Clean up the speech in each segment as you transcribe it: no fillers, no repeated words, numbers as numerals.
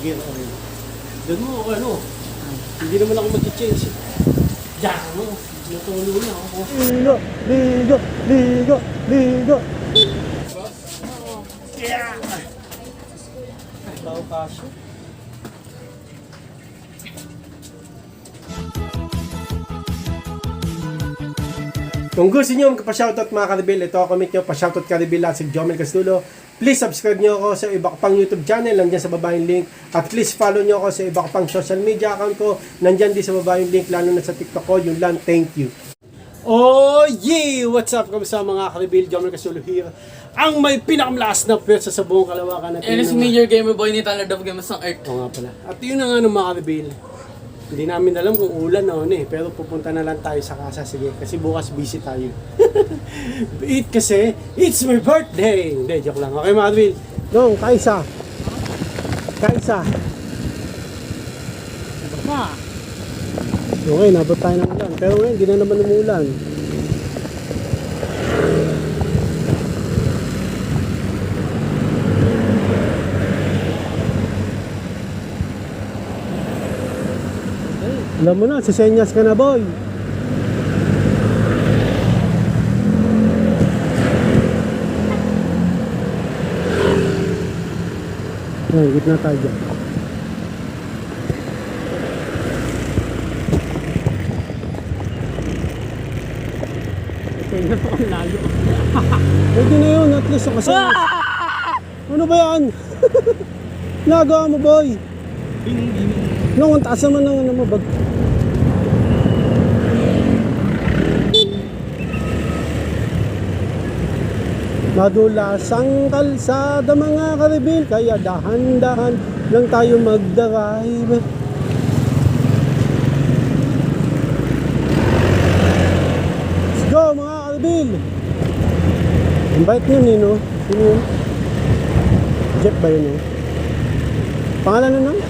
gear oil. Doon mo, ano, hindi naman ako mag-change. Diyan mo, natulo na ako. Ligo, ligo, ligo, ligo. Yeah! Tao kaso. Kung gusto nyo magpa-shoutout mga Karibil, ito ako comment nyo, pa-shoutout Karibil at si Jomel Castulo. Please subscribe nyo ako sa iba ko pang YouTube channel, nandyan sa baba yung link. At please follow nyo ako sa iba ko pang social media account ko, nandyan din sa baba yung link, lalo na sa TikTok ko. Yun lang, thank you. Oh yeah! What's up? Kamusta mga Karibil? Jomel Castulo here. Ang may pinakamalakas na pwersa sa buong kalawakan natin. And it's me, your gamer boy ni Tyler Dove Games ng Earth. Oo nga pala. At yun na nga mga Karibil. Hindi namin alam kung ulan o ano pero pupunta na lang tayo sa casa, sige, kasi bukas busy tayo. Kasi, it's my birthday! Hindi, joke lang. Okay mga Karibil? Dong, Kaisa! Kaisa! Baba! Okay, nabot tayo ng ulan. Pero ngayon, hindi na naman umulan. Alam mo na, sisenyas ka na, boy. Ay, gitna tayo dyan. Pwede na yun, at least kasi. Ano ba yan? Nagawa mo, boy. No, ang taas naman ng ano mo, bag. Madulas ang kalsada mga Karibil, kaya dahan-dahan lang tayo mag-drive. Let's go mga Karibil. Ang bait nyo Nino. Sino yun? Jeff ba yun? Pangalan na nang?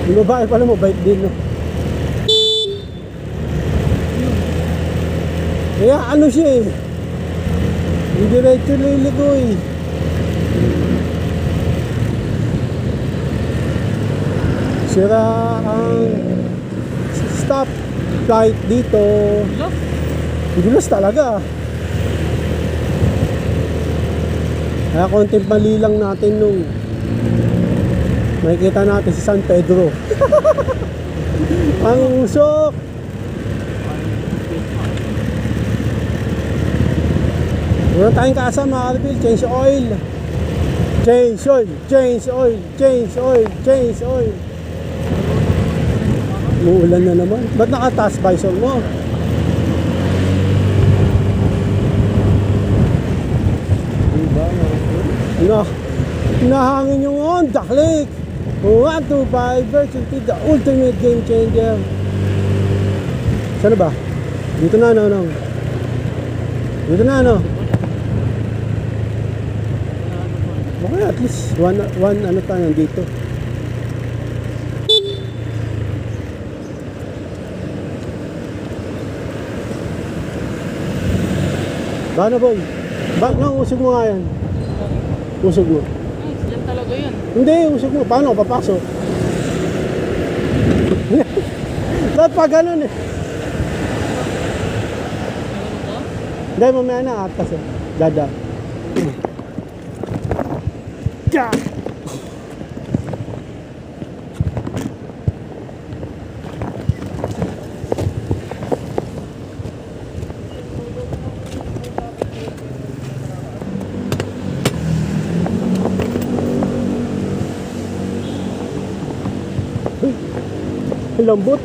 Yung babae pala mo, bait din, no? Kaya ano siya eh, hindi diretso liligo eh. Sira ang stop flight dito. Gulos talaga. Kaya konting mali lang natin nung makikita natin si San Pedro. Ang usok. Muna tayong kaasa mga Karibil. Change oil. Change oil. Change oil. Change oil. Change oil. Muulan na naman. Ba't nakataas visor mo? Diba? Ano? Nahangin yung Honda Click 125 version 2, the ultimate game changer. Saan ba? Dito na, no? Dito na, no? Okay, at least one ano tayo nandito. Paano, boy? Bakit nga usog mo nga yan? Usog mo. Yan talaga yan. Hindi, usog mo. Paano ka papasok? Dapat pa ganun eh. Hindi, mamaya na atas eh. Dada. Yeah. Lambot.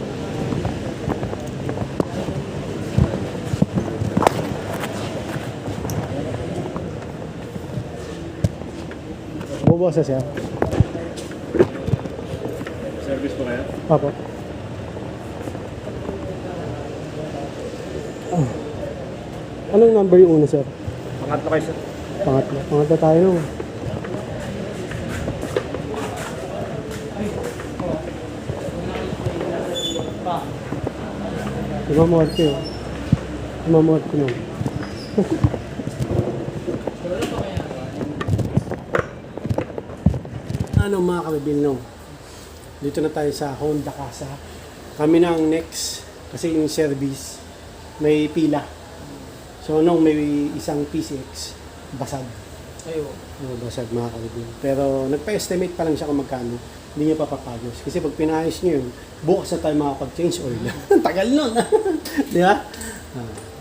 Bubuwas na siya. Service po kaya? Apo. Anong number yung una, sir? Pangatlo kayo, sir. Pangatlo. Pangatlo tayo. Tumamorte oh. Tumamorte mo. ano mga kabibil, no? Dito na tayo sa Honda Casa. Kami na ang next kasi yung service may pila. So nung may isang PCX, basag. Ayo. Basag mga kabibil. Pero nagpa-estimate pa lang siya kung magkano. Hindi niya papapagos. Kasi pag pinayos niyo yun, bukas na tayo makapag-change oil. Tagal nun. Di ba?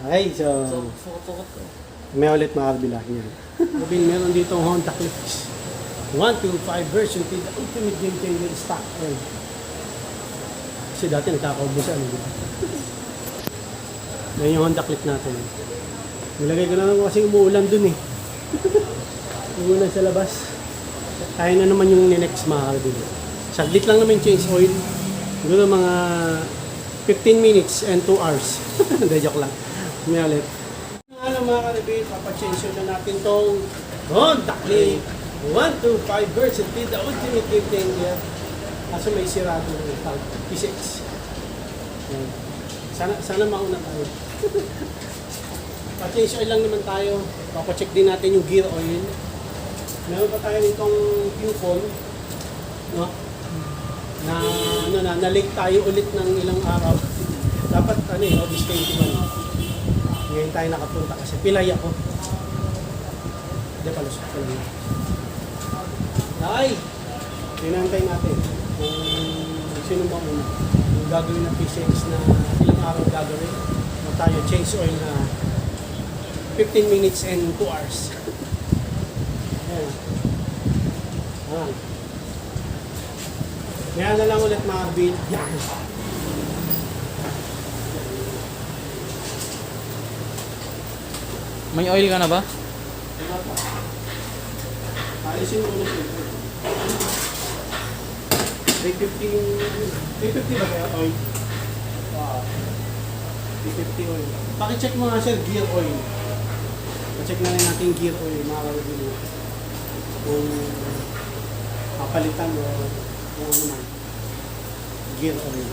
Okay, so Sukot-sukot ko. may ulit mga kabibil yan. Kabibil, meron dito Honda Clips. 125 version with the ultimate game changer stock oil. Kasi dati nagkakaubusan. Di ba? Yan yung Honda Clip natin. Nilagay ko na lang kasi umuulan dun eh. Umuulan sa labas. Kaya na naman yung next mga kabibil. Saglit lang naman change oil. Siguro mga 15 minutes and 2 hours. Hindi, joke lang. May ulit. Ano mga kabibil, papachange oil na natin tong Honda Clip 125 version with the ultimate game changer. Kaso may sirado ng tag P6. Yan. Sana mauna tayo. Pa-change oil lang naman tayo. Papacheck din natin yung gear oil. Meron pa tayo nitong Q-Phone, no? Na late tayo ulit ng ilang araw. Dapat August 21. Ngayon tayo nakapunta kasi pilay ako. Hindi palusok ko lang. Ay! Tinantay natin kung sino ba una. Yung gagawin ng P6 na ilang araw gagawin. Na tayo change oil na 15 minutes and 2 hours. Ayan. Ah. Ngayon na lang ulit mga build. Yan. May oil ka na ba? Alisin mo ulit ito. 350 ba kaya oil? Wow. 350 oil. Pakicheck mo nga sir, gear oil. Pacheck na rin natin gear oil, mga kabili. Kung papalitan o kung ano man. Gear oil.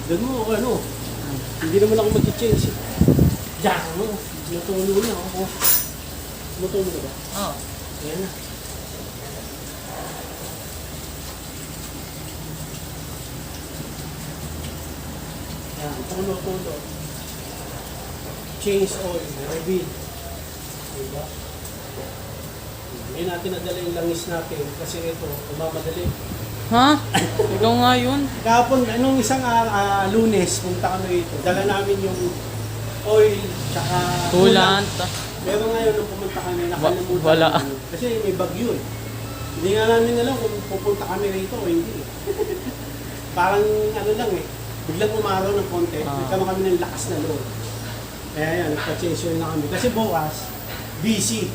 Doon mo, hindi naman ako mag-change. Diyan mo, natulo na ako. Natulo ka ba? Oo. Ayan na. Yan, tulo. Change oil, reveal. Diba? Hindi natin nadala yung langis natin kasi ito, umamadali. Ha? Ikaw nga yun. Kahapon, anong isang Lunes, punta kami rito, dala namin yung oil, tsaka Coolant. Pero ngayon, nung pumunta kami, nakalimutan Wala. namin. Kasi may bagyo eh. Hindi nga namin alam kung pupunta kami rito o hindi. Parang ano lang eh, biglang umaraw ng konti, nagkaroon kami ng lakas na loob. Kaya yan, nagpa-change oil na kami. Kasi bukas, busy.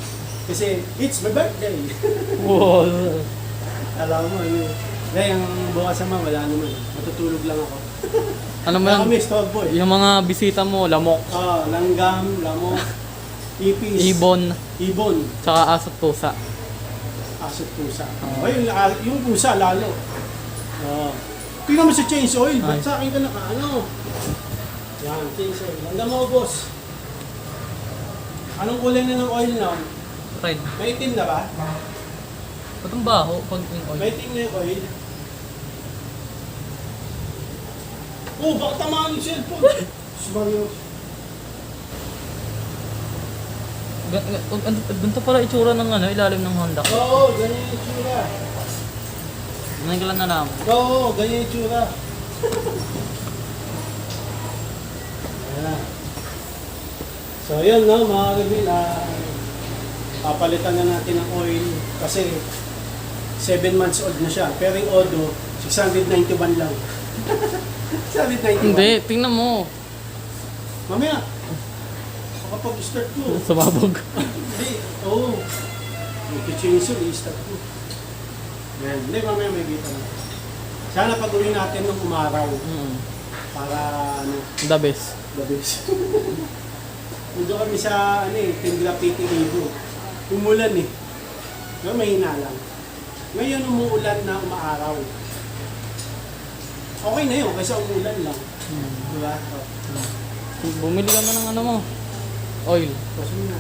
Kasi it's my birthday. Wow. Alam mo, kaya yung bukas naman, wala naman. Matutulog lang ako. Ano mo Kaya yan? kami, storbo eh. Yung mga bisita mo, lamok, Langgam, lamok, ipis, ibon, tsaka asot pusa. asot pusa. Ay, yung pusa lalo. Tingnan mo sa change oil, ba't sa akin ka naka-ano? Yan, change oil. Handa mo, boss. Anong kulay na ng oil na? Red. May itim na ba? Ba't ang baho pag yung oil? May itim na yung oil. Oh, baka tamaan yung cellphone. Sumayo. Ganito pala itsura ng ilalim ng Honda. Oo, ganyan yung tsura. Ngayon ko lang nalaman. Oo, ganyan yung tsura. Ayan. So, yun, no, mga kabil, papalitan na natin ang oil kasi 7 months old na siya. Pero yung Odo, 691 lang. 691. Hindi, tingnan mo. Mamaya, makapag-start ko. Sumabog. Hindi, oo. Mag-chainsaw, i-start ko. Yan, hindi, mamaya may kita na. Sana pag-uwi natin ng umaraw para, The best. the best. Nandun kami sa, Tingra Piti Ibo. Umulan eh. Pero mahina lang. Ngayon umuulan na umaaraw. Okay na yun, kasi umulan lang. Diba? Bumili ka na ng ano mo. Oil. Kasi na.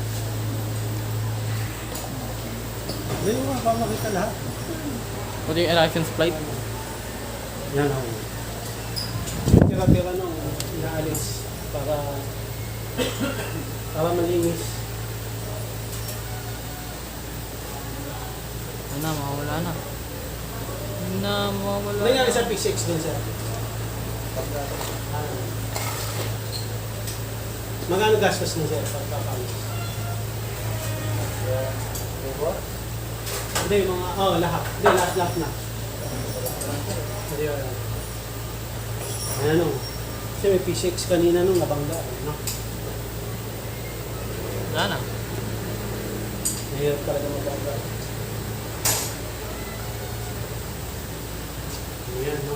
Hindi mo pa makita lahat. Pati yung license plate. Yan o. Tira-tira nung inaalis para malinis. Ano na, mawawala na. Mawawala Ano nangyari sa P6 din, sir? Magkano gastos niya, sir? Pagpapalis? Hindi, lahat. Hindi, lahat na. Hindi, wala. Ano? Kasi may P6 kanina nung nabangga. No? Wala na. Mahirap talaga mabangga. Ayan, no?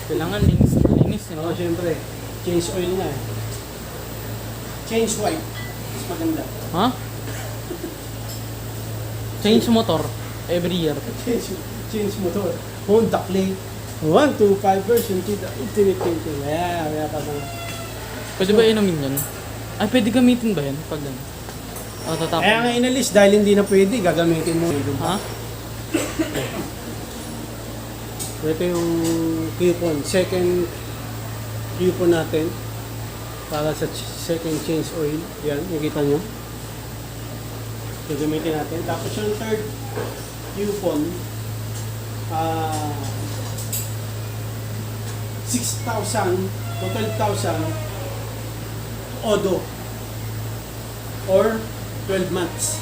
Kailangan linis na linis. Oo, syempre. Change oil na eh. Change white. Mas maganda. Ha? Change motor every year. Change motor. Honda Click 125 version 2 the ultimate thinking. Kaya pa na. Pwede ba inumin yan? Ay, pwede gamitin ba yan? Pag ano? O, tatapon. Kaya nga inalis dahil hindi na pwede, gagamitin mo. Ha? Ito yung coupon, second coupon natin para sa second change oil. Yan, nakita nyo. Gagamitin natin. Tapos yung third coupon, 6,000 o 12,000 odo or 12 months.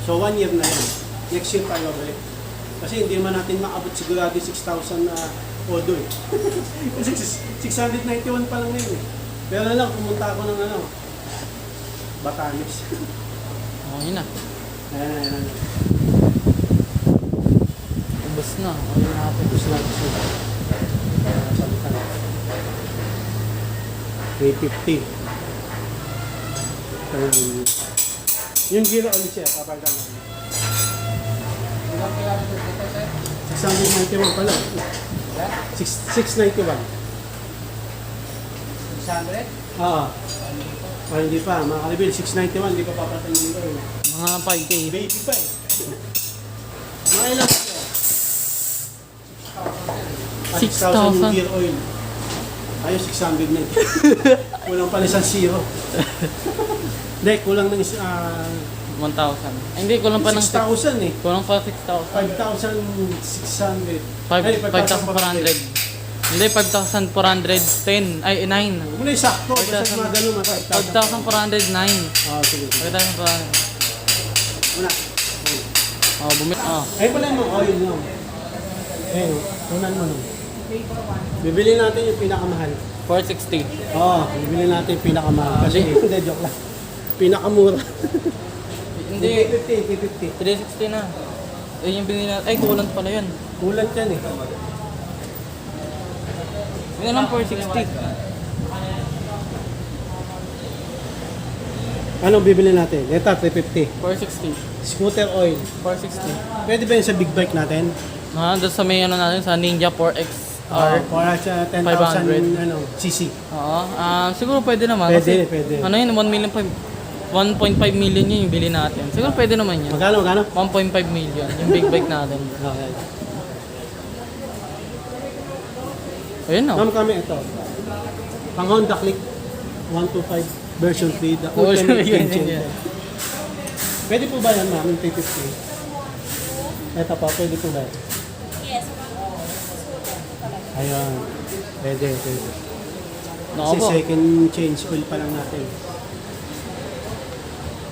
So 1 year na yan. Next year tayo balik. Kasi hindi man natin maabot sigurado 6,000 na odo eh. Kasi 691 pa lang ngayon eh. Pero lang, pumunta ako ng Batanes. Okay na. Ayan. Ubus na. Okay natin. Gusto na. 350. Yung giro ulit siya, kapag gano'n. 691 pala. 691. 600? Ah, hindi pa. Mga kalibil, 691. Hindi pa papatay yung giro. Mga 5K. Baby pa eh. Mga ilang siya. 6,000 yung gear oil. Ayos, 600 na. Kulang pala isang zero. Hindi, kulang ng 1,000. Ay, hindi, kulang pa ng 6,000 eh. Kulang pa 6,000. 5,600. 5,400. Hindi, 5,410. Ay, 9. Huwag mo na isakto. Basta 5,000. mga ganun, mga 5,000. 5,409. Sige. 5,400. Una. Oh, bumit. Oh. Ay pala yung mga oil no. Ayun, tunan mo no. Bibili natin yung pinakamahal. 460. Bibili natin yung pinakamahal. Kasi, hindi, joke lang. Pinakamura. Hindi. 50. 360 na. Eh, yung binili natin. Ay, kulang pala yun. Kulang yan eh. Yun lang, 460. Anong bibili natin? Ito, 350. 460. Scooter oil. 460. Pwede ba yun sa big bike natin? Doon sa may ano natin, sa Ninja 4XR. Para sa 10,000 cc. Oo. Siguro pwede naman. Pwede, kasi, pwede. Ano yun, 1.5 million yun yung bili natin. Siguro pwede naman yun. Magkano? 1.5 million yung big bike natin. Okay. Ayun na. Ma'am kami ito. Pang Honda Click 125 version 3. The Oh, ultimate yan, game yan. changer. Pwede po ba yan ma'am? Yung 350? Ito pa, pwede po ba yan? Yes, scooter po talaga. Ayun. Pwede. Nako Kasi po. second change oil pa lang natin.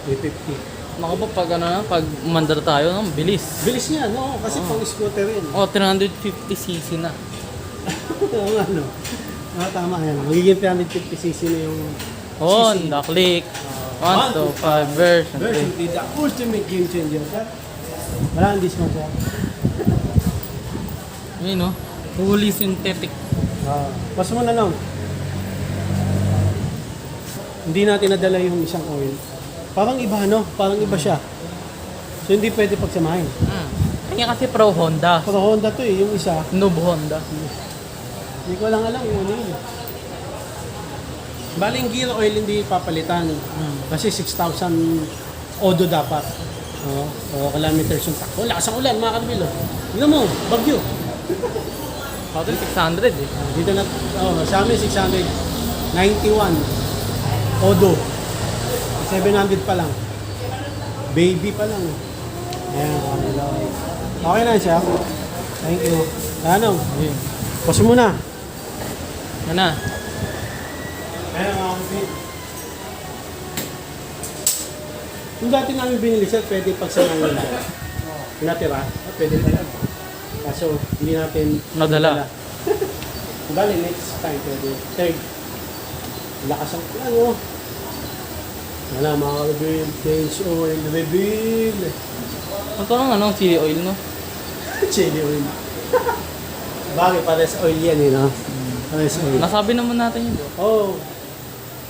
350. Nako po, pag ano na, pag umandar tayo, no, bilis. Bilis niya, no? Kasi pang scooter rin. Oh, 350cc na. Oo nga, no? Tama yan. Magiging 350cc na yung Honda Click. 125 version. version 3. The ultimate game changer. Wala ang discount siya. Ayun no. Fully synthetic. Pas mo na lang. Hindi natin nadala yung isang oil. Parang iba, no? Parang iba siya. So, hindi pwede pagsamahin. Kanya kasi pro Honda. Pero Honda to eh, yung isa. Noob Honda. Hindi ko lang alam yung ano yun. Baling gear oil hindi papalitan. Kasi 6,000 Odo dapat. Kilometers yung takbo. Lakas ang ulan, mga kanabil. Tingnan mo, bagyo. Hotel 600 eh. Dito na, sa amin 691. Odo. 700 pa lang. Baby pa lang. Ayan, okay na siya. Thank you. Ano? Ayun. Pause mo na. Yan na. Ayan, mga kapit. Yung dati namin binili sir, pwede pagsamahin siya. Yung natira, pwede rin. Kaso, hindi natin Nadala. Bali, next time pwede. Third, lakas ang ano. Wala, mga kapit. Change oil, reveal. Ito lang ano, chili oil no? Chili oil. Bagay, pares oil yan eh, no? Pares oil. Nasabi naman natin yun. Oh,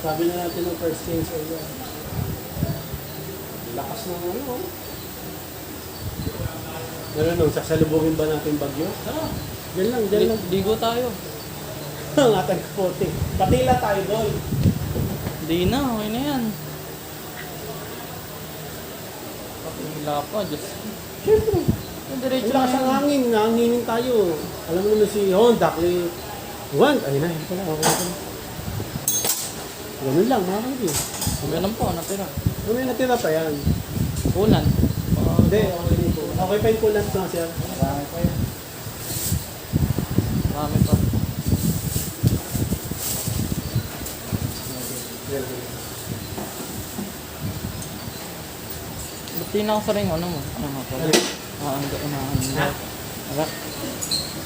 sabi na natin ng first change oil yan. Lakas ng ano. Ano nung sasalubungin ba natin bagyo? Diyan lang, diyan lang. Ligo tayo. Ang atang kapote. Patila tayo, boy. Hindi na, okay na yan. Patila pa, Diyos. Siyempre. Yung diretso Ang lakas na ang yan. hangin, nahanginin tayo. Alam mo naman si Honda, kay Juan. Ayun na, yun pala, okay na. Ganun lang, mga kapatid. Ganun po, natira. May natira pa yan. Ulan. Hindi, okay pa yung kulant na, sir. Marami pa yun. Marami pa. Ba't di na ako sa ring, ano mo? Ano nga pala? Ha? Arak.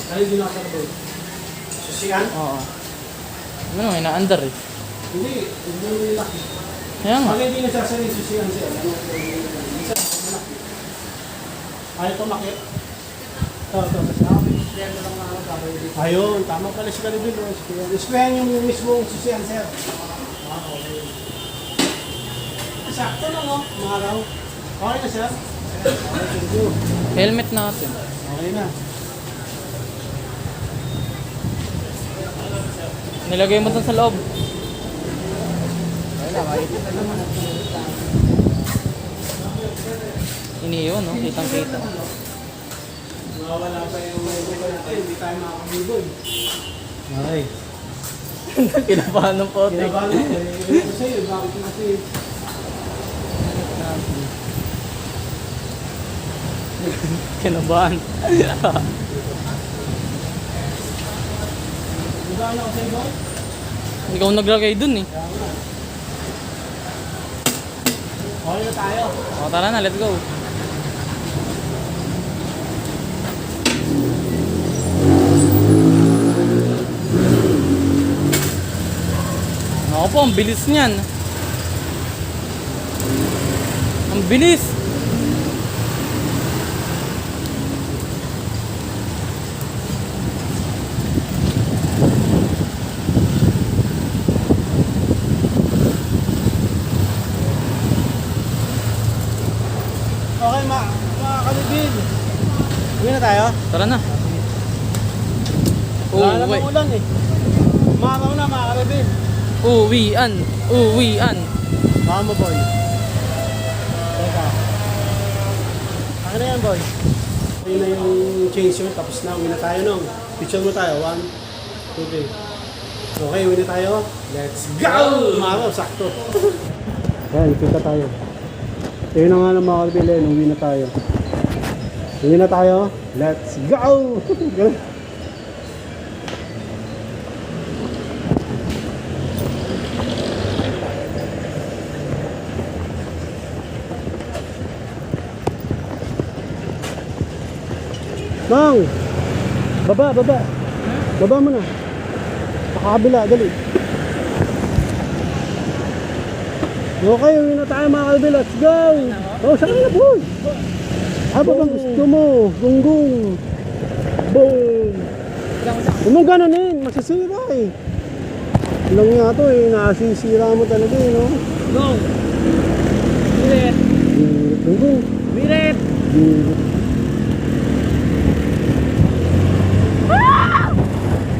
Ano yung ginagawa ko? Susian? Oo. Ano, ina-under eh. Hindi, hindi mo nilaki. Kaya nga. Pag hindi nagsasali susian siya, ano isa, malaki. Ayaw tumakit? Ito. Ayun, tama pala si Kalibin. Ispayan yung mismong susian, sir. Okay. Sakto lang, oh. Umaraw. Okay na, sir? Okay, thank you. Helmet natin. Okay na. Nilagay mo dun sa loob. Iniyon, no? Kitang-kita. Mawawala pa yung mga natin, hindi tayo makakabigoy. Okay. Kinabahan ng pote. Kinabahan mo, ko sa'yo, bakit kasi Kinabahan. kinabahan ako sa'yo, boy? Ikaw naglagay dun eh. Okay na tayo. O, tara na, let's go. Ako po, ang bilis niyan. Ang bilis. Okay, mga kalibin. Uwi na tayo? Tara na. Wala namang Uwi. ulan eh. Umaraw na, mga kalibin. Uwian. Uwian. Baka mo, boy. Teka. Akin na yan, boy. Ayun na yung change yun, tapos na. Uwi na tayo nung. Picture mo tayo. 1, 2, 3. Okay, uwi na tayo. Let's go! Umaraw, sakto. Ayan, kita tayo. Ayun na nga ng mga kalibin. Uwi na tayo. Uwi na tayo. Let's go! Mang! Baba! Baba mo na. Pakabila, dali. Okay, uwi na tayo mga kalbi. Let's go! Oh, saan na boy? Ano bang gusto mo? Gunggong. Boom! Huwag mo ganonin, masisira eh. Lang nga to eh, nasisira mo talaga eh, no? Go. Biret. Gunggong. Biret.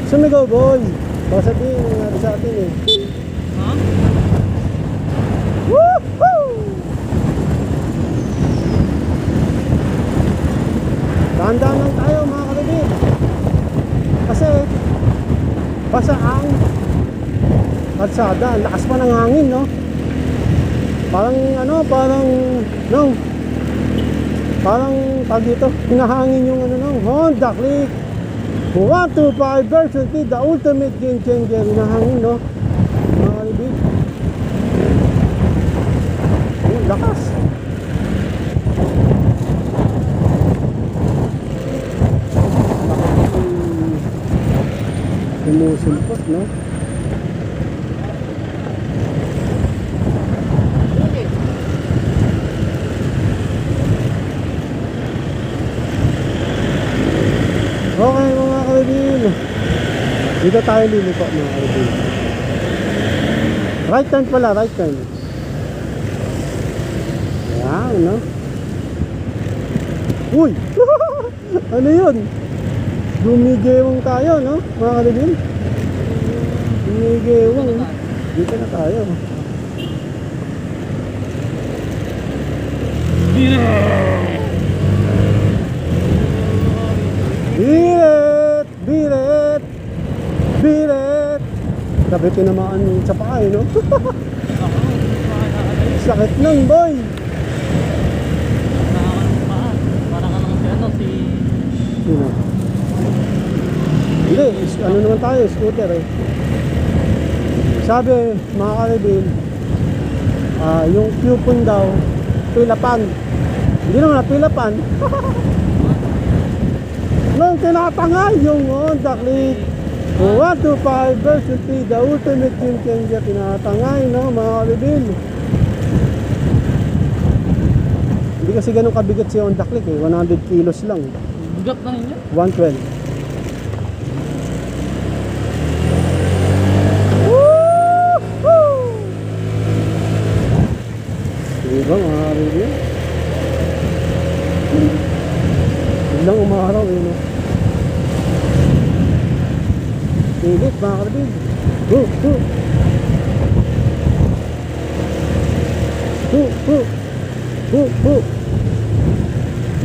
Sumigaw boy! Baka sabihin, nangyari sa atin eh. Ha? Woohoo! basa ang kalsada. Ang lakas pa ng hangin, no? Parang ano, parang tag dito, hinahangin yung ano, no? Honda Click 125 version 3, the ultimate game changer. Hinahangin, no? Mga kalibig. Oh, lakas. Sumusulpot, no? Okay mga kaibigan, dito tayo liliko mga kaibigan. Right turn pala, right turn. Ayan, no? Uy! Ano yun? Gumigewang tayo, no? Mga kaibigan. Gumigewang, no? Dito na tayo. Biret! Biret! Biret! Sabi tinamaan sa paa, no? Sakit nun, boy! Parang ano si ano, si... Sino? Hindi, ano naman tayo, scooter eh. Sabi, mga kaibigan, yung coupon daw, pilapan. Hindi naman na pilapan. Nung tinatangay yung Honda Click 125 version 3, the ultimate game changer, tinatangay, no, mga kaibigan. Hindi kasi ganun kabigat si Honda Click eh, 100 kilos lang. Bigat na ninyo? 112. Diba mga kaibigan? Biglang umaraw eh, no? Pilit mga kaibigan. Ho!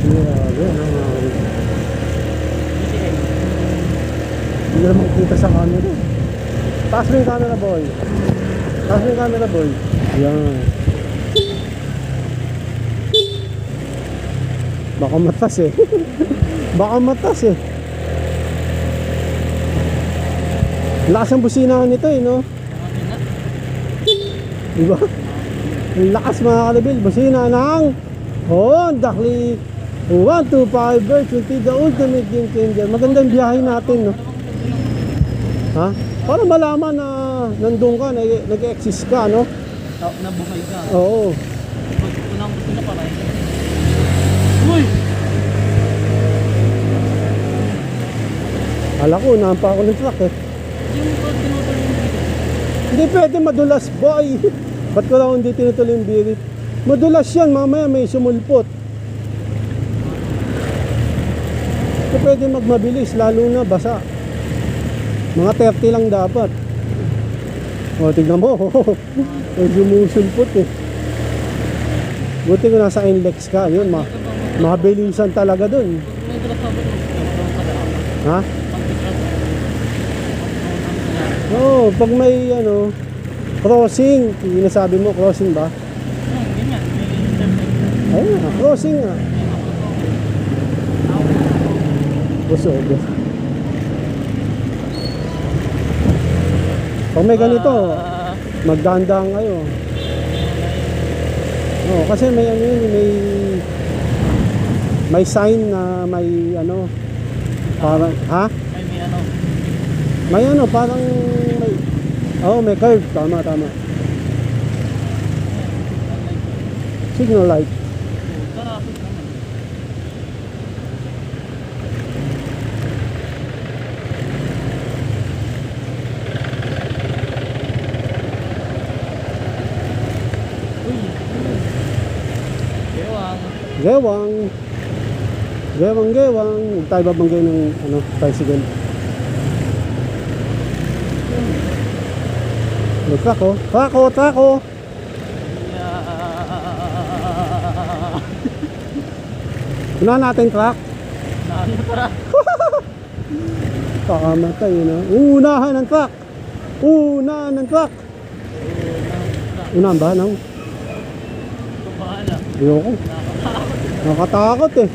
Grabe, ano mga kaibigan? Hindi na makikita sa camera. Taas mo yung camera, boy. Taas mo yung camera, boy. Yan. Baka matas eh. Baka matas eh. Lakas ang busina nito eh, no? Diba? Ang lakas mga kalibil. Busina ng Honda Click 125 version 3, the ultimate game changer. Magandang biyahe natin, no? Ha? Para malaman na nandun ka, nag-exist ka, no? Nabuhay ka. Oo. Pag unang gusto na pala yun. Uy! Ala ko, nampa ako ng truck eh. Yung pag tinutol yung video. Hindi pwede madulas, boy. Ba't ko lang hindi tinutuloy yung birit? Madulas yan, mamaya may sumulpot. Hindi pwede magmabilis, lalo na basa. Mga 30 lang dapat. O, tignan mo. May sumusulpot eh. Buti ko nasa index ka, yun, mabilisan talaga dun. May dulas na ba yung Ha? Oo, pag may ano, crossing, sinasabi mo, crossing ba? ganyan. May Ayun nga, crossing nga. Busog. Pag may ganito, magdandang kayo. Oo, kasi may ano yun, may sign na may ano, parang, ha? may ano. May ano, parang may, may curve, tama. Signal light. Traffic naman. Uy! Gewang! Gewang. Huwag tayo babanggay ng ano, tricycle. May Trako! Unahan natin truck. Tara! Kakamatay, no? Unahan ng truck! Unahan ng truck! Unahan ba, no? Bahala. Ayoko. Nakatakot eh.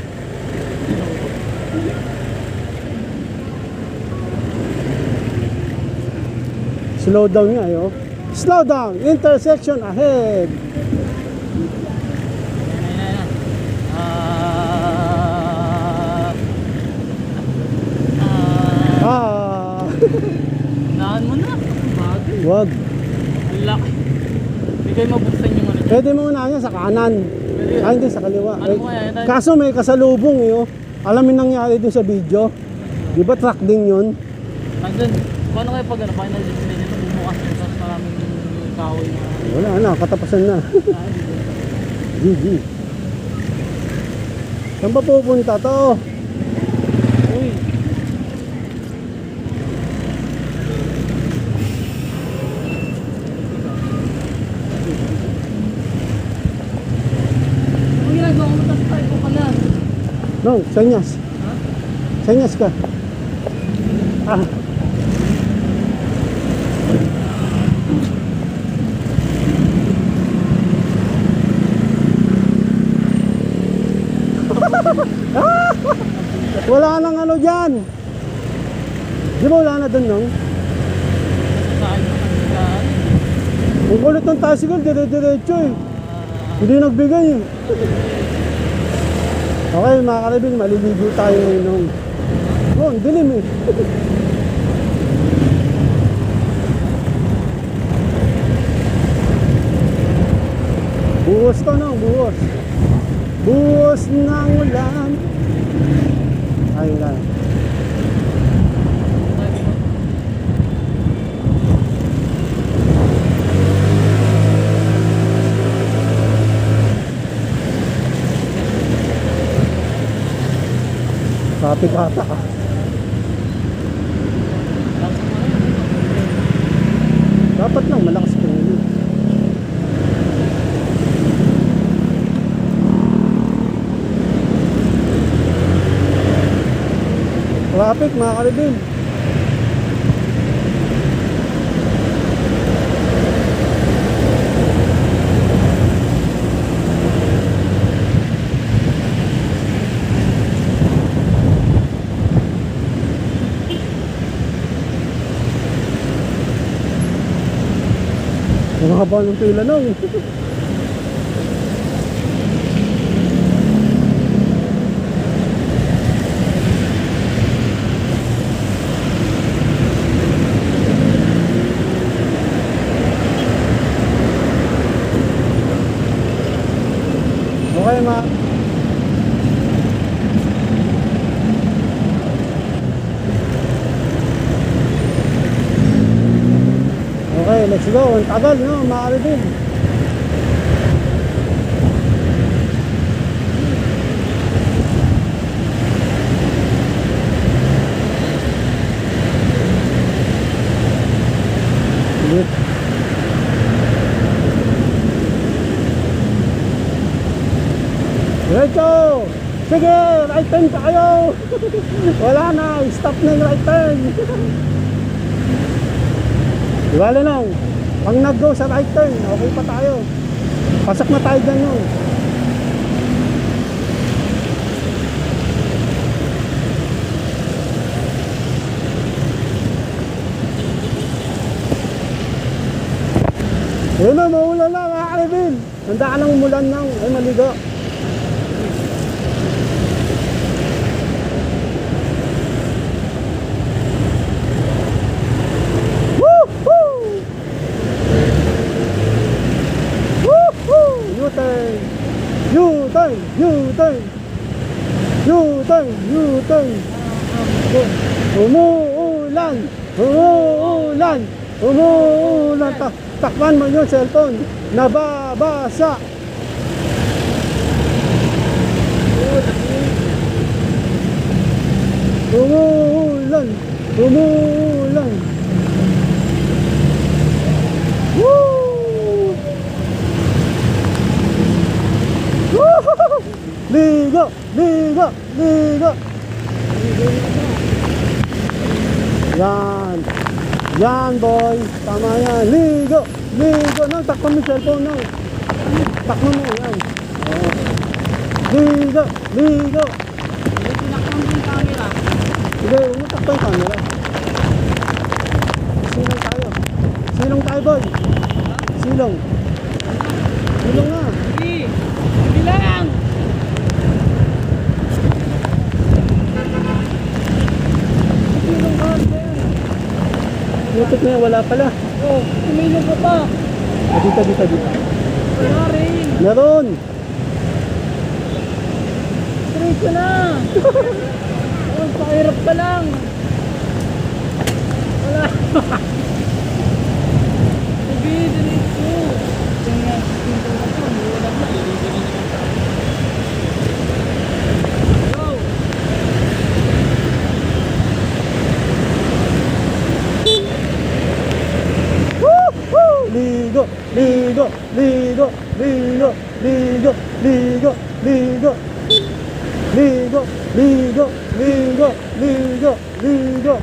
Slow down nga, yo. Slow down! Intersection ahead! Ah! Naan mo na. Bagay. Wag. Laki. Hindi kayo mabuksan yung ano. Pwede mo unahan yan sa kanan. Ah, hindi, sa kaliwa. Ano mo kaya tayo? Kaso may kasalubong, yo. Alam mo nangyari dun sa video? Di ba truck din yun? Nandun. Paano kayo pag ano? Final destination na bumukas yun. Tapos maraming kahoy na. Wala na, katapasan na. GG. Saan pa pupunta to? Uy. Ang ginagawa mo tapos tayo ko ka na. No, senyas. Senyas ka. Ah. Wala nang ano dyan. Di ba wala na dun, no? Saan mo kanila? Ang kulit ng tricycle, dire-diretso eh. Hindi nagbigay eh. Okay mga karibing, maliligo tayo ngayon. Oh, ang dilim eh. Buhos to, no? Buhos. Buhos ng ulan. Ay, wala. Traffic ata ah. Dapat lang malakas pa yun. Traffic mga karibin. Ang haba ng pila nung. Okay ma. Okay, let's go. Ang tagal, no? Maaari din. Ulit. Diretso! Sige! Right turn pa kayo! Wala na! Stop na yung right turn! Wala lang. Pag nag-go sa right turn, okay pa tayo. Pasak na tayo dyan yun. Yun na, maulan na mga karibin. Handa ka nang umulan ng ay maligo. U-turn! U-turn! U-turn! U-turn! U-turn! Umuulan! Umuulan! Umuulan! Takpan mo yung cellphone! Nababasa! Umuulan! Umuulan! Woo! Ligo! Ligo! Ligo! Yan. Yan, boy. Tama yan. Ligo. Ligo. Nang, takpan mo yung cellphone, nang. Takpan mo, yan. Oh. Ligo. Ligo. Tinakpan mo yung camera. Sige, huwag mo takpan yung camera. Silong tayo. Silong tayo, boy. Silong. Silong na. Sige. Sige lang. Youtube na yan, wala pala. Oh, tumilong ka pa. Ah, dito. Wala rin. Meron. Straight ka na. Oh, pakirap pa lang. Wala. Sige, diretso. Sige, pinto na to. Wala na. Liligo na naman tayo. Go. Ligo, ligo, ligo, ligo, ligo, ligo, ligo. Ligo, ligo, ligo, ligo, ligo.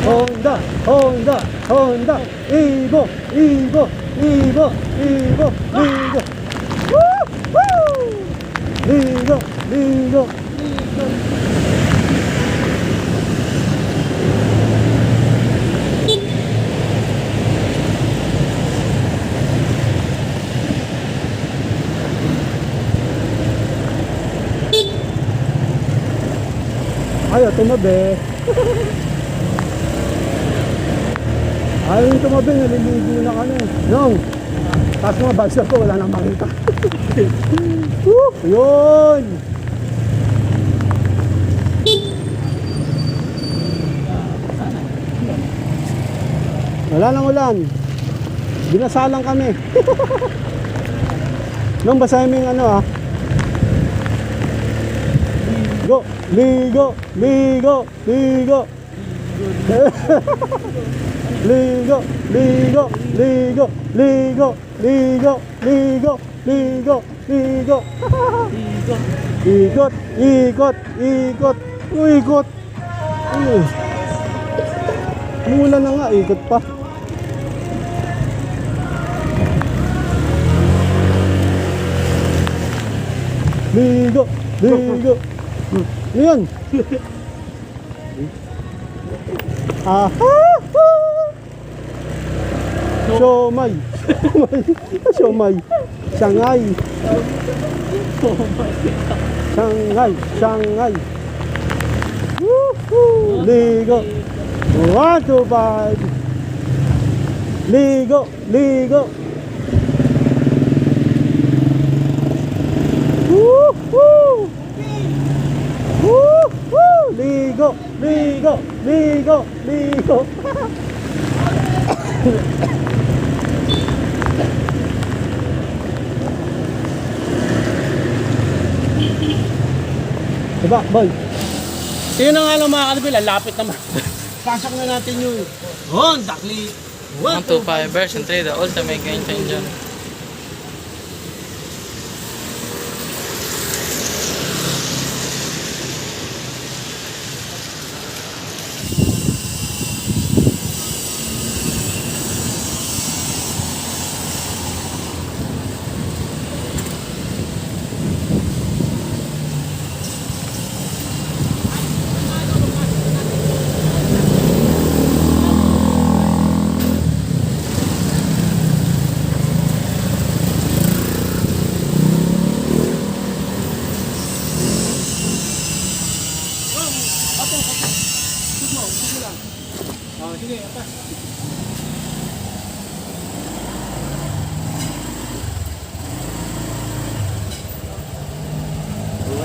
Honda, Honda, Honda, Evo, Evo, Evo, Evo, Ligo. Woo, woo. Ligo, ligo. Ayaw tumabi. Ayaw yung tumabi, naliligo na kami. Nong, taas mga bagsa ko, wala nang makita. Woo! Yun! Wala nang ulan. Binasalang kami. Nong, basahin mo yung ano ah. Ligo, ligo, ligo, ligo. Ligo, ligo, ligo, ligo, ligo, ligo, ligo, ligo. Ikot, ikot, ikot, ikot. Mula na nga, ikot pa. Ligo, ligo. Yun. Aha! Siomay. Siomay. Shanghai. Shanghai. Shanghai. Woohoo! Ligo. 1, 2, 5. Ligo. Ligo. Woohoo! Woo! Ligo, ligo, ligo, ligo. Diba, boy? Sino na nga lang mga kanibila, lapit naman. Pasok na natin yung Honda Click 125 version 3, the ultimate game changer.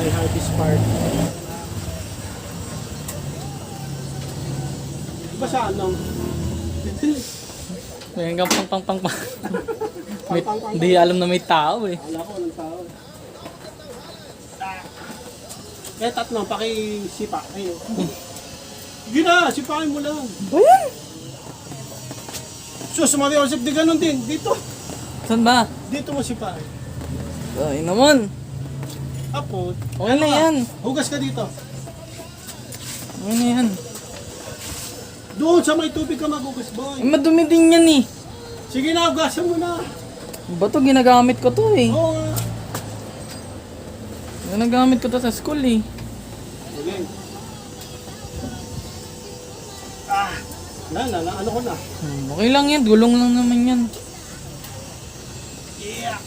may harvest part. Diba sa ano? May hanggang pang. Hindi alam na may tao eh. Wala ko ng tao. Eh, tatlong pakisipa. Ayun. Yun na, sipakin mo lang. Ayan! Sus, Mario Joseph, di ganun din. Dito. Saan ba? Dito mo sipakin. Ay naman. Apo. Okay na yan. Hugas ka dito. Ano yan? Doon sa may tubig ka magugas, boy. Eh, madumi din yan eh. Sige na, ugasan mo na. Bato, ginagamit ko to eh. Oo nga. Ginagamit ko to sa school eh. Okay. Ano ko na. Okay lang yan, gulong lang naman yan. Yeah.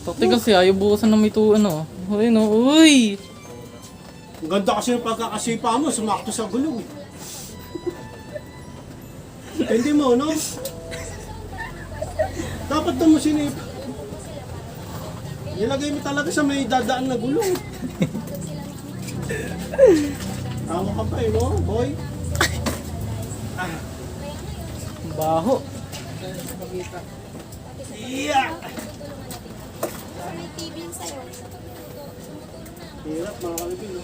Takti kasi ayaw bukasan na may to ano. Uy no, uy! Ang ganda kasi yung pagkakasipa mo, sumakto sa gulong. Hindi mo, no? Dapat doon mo sinip. Nilagay mo talaga sa may dadaan na gulong. Tawa ka pa eh, no, boy? Baho. Yeah! May TV yung sa'yo. Hirap mga kalibin, no?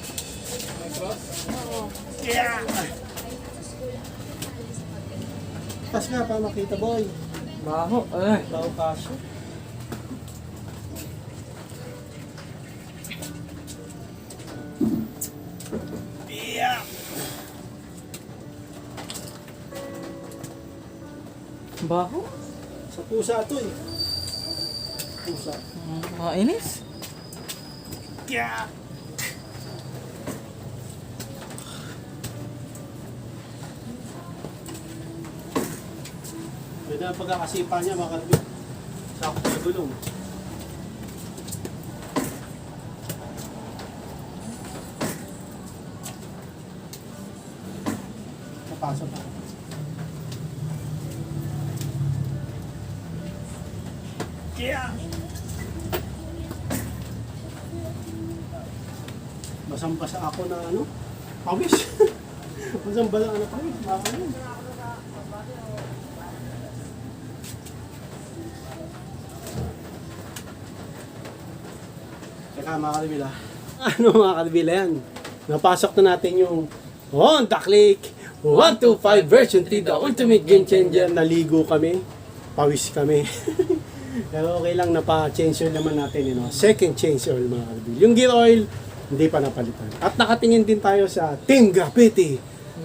Yeah! Pas nga pa makita, boy. Baho. Eh. Tao kaso. Yeah! Baho? Sa pusa to eh. Pusa. Mainis? Yeah! Pwede ang pagkakasipa niya mga kalibin. Sakto sa gulong. Napasok na. Yeah! Basang-basa ako na ano? Pawis. Basang-basa na pawis. Mga kalibin. Teka mga kalibila. Ano mga kalibila yan? Napasok na natin yung Honda Click 125 version 3, the ultimate game changer. Naligo kami. Pawis kami. Pero okay lang, napa-change oil naman natin. Second change oil mga kalibila. Yung gear oil, hindi pa napalitan. At nakatingin din tayo sa Team Graffiti.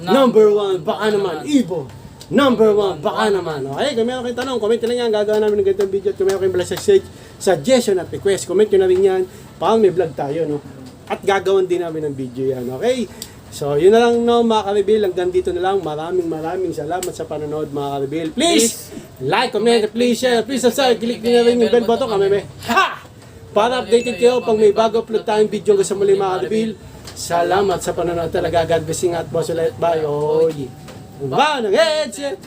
Number 1, baka naman, Evo. Number 1, baka naman. Okay, kung meron kayong tanong, comment nyo lang yan. Gagawa namin ng ganitong video. At kung meron kayong blessed suggestion at request, comment nyo na rin yan. Paano may vlog tayo, no? At gagawin din namin ng video yan, okay? So, yun na lang, no, mga karibil. Hanggang dito na lang. Maraming salamat sa panonood, mga karibil. Please, like, comment, please share, please subscribe. Click nyo na rin yung bell button. Kami may ha! Para updated kayo pag may bago upload tayong video hanggang sa muli, mga karibil. Salamat sa panonood talaga. God blessing at boss ulit. Bye. Oy. Ba ng headset.